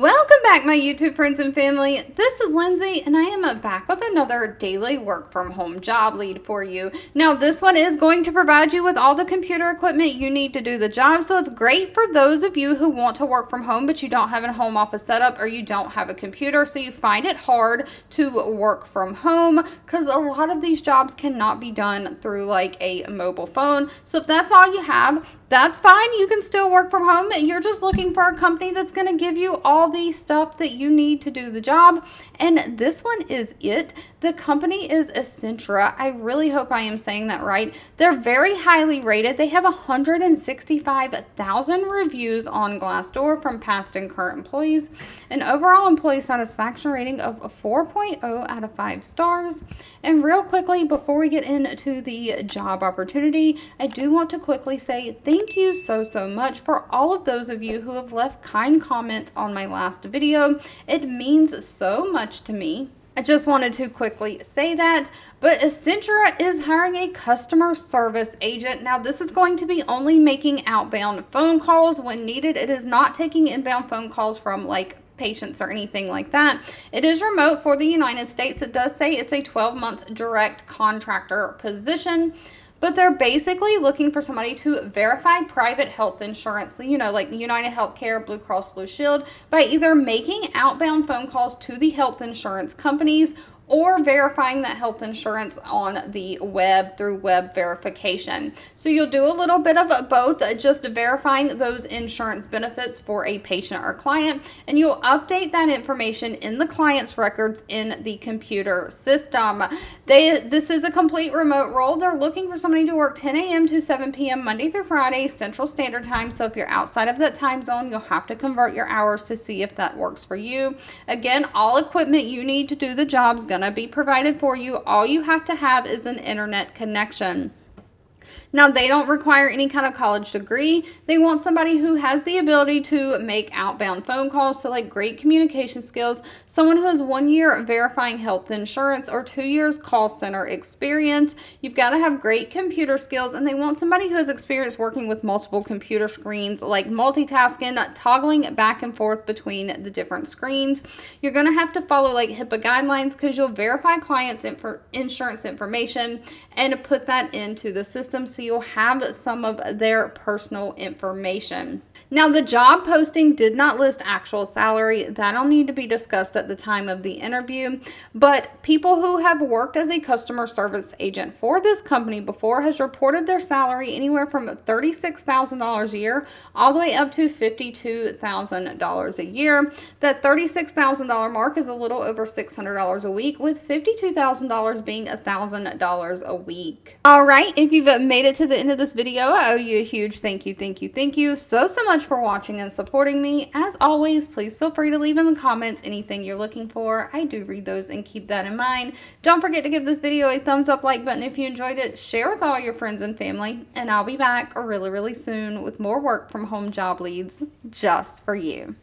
Welcome back, my YouTube friends and family. This is Lindsay, and I am back with another daily work from home job lead for you. Now, this one is going to provide you with all the computer equipment you need to do the job, so it's great for those of you who want to work from home, but you don't have a home office setup or you don't have a computer, so you find it hard to work from home because a lot of these jobs cannot be done through like a mobile phone. So if that's all you have, that's fine. You can still work from home. You're just looking for a company that's going to give you all the stuff that you need to do the job. And this one is it. The company is Essentra. I really hope I am saying that right. They're very highly rated. They have 165,000 reviews on Glassdoor from past and current employees. An overall employee satisfaction rating of 4.0 out of 5 stars. And real quickly, before we get into the job opportunity, I do want to quickly say thank you so much for all of those of you who have left kind comments on my last video. It means so much to me. I just wanted to quickly say that, but Essentra is hiring a customer service agent. Now, this is going to be only making outbound phone calls when needed. It is not taking inbound phone calls from like patients or anything like that. It is remote for the United States. It does say it's a 12-month direct contractor position. But they're basically looking for somebody to verify private health insurance, like United Healthcare, Blue Cross Blue Shield, by either making outbound phone calls to the health insurance companies or verifying that health insurance on the web through web verification. So you'll do a little bit of both, just verifying those insurance benefits for a patient or client, and you'll update that information in the client's records in the computer system. This is a complete remote role. They're looking for somebody to work 10 a.m. to 7 p.m. Monday through Friday, Central Standard Time. So if you're outside of that time zone, you'll have to convert your hours to see if that works for you. Again, all equipment you need to do the job is going to be provided for you. All you have to have is an internet connection. Now, they don't require any kind of college degree. They want somebody who has the ability to make outbound phone calls, so like great communication skills, someone who has 1 year verifying health insurance or 2 years call center experience. You've got to have great computer skills, and they want somebody who has experience working with multiple computer screens, like multitasking, toggling back and forth between the different screens. You're going to have to follow like HIPAA guidelines because you'll verify clients' insurance information and put that into the system, so you'll have some of their personal information. Now, the job posting did not list actual salary. That'll need to be discussed at the time of the interview. But people who have worked as a customer service agent for this company before has reported their salary anywhere from $36,000 a year all the way up to $52,000 a year. That $36,000 mark is a little over $600 a week, with $52,000 being $1,000 a week. All right, if you've made it to the end of this video, I owe you a huge thank you so much for watching and supporting me. As always, please feel free to leave in the comments anything you're looking for. I do read those and keep that in mind. Don't forget to give this video a thumbs up, like button if you enjoyed it, share with all your friends and family, and I'll be back really soon with more work from home job leads just for you.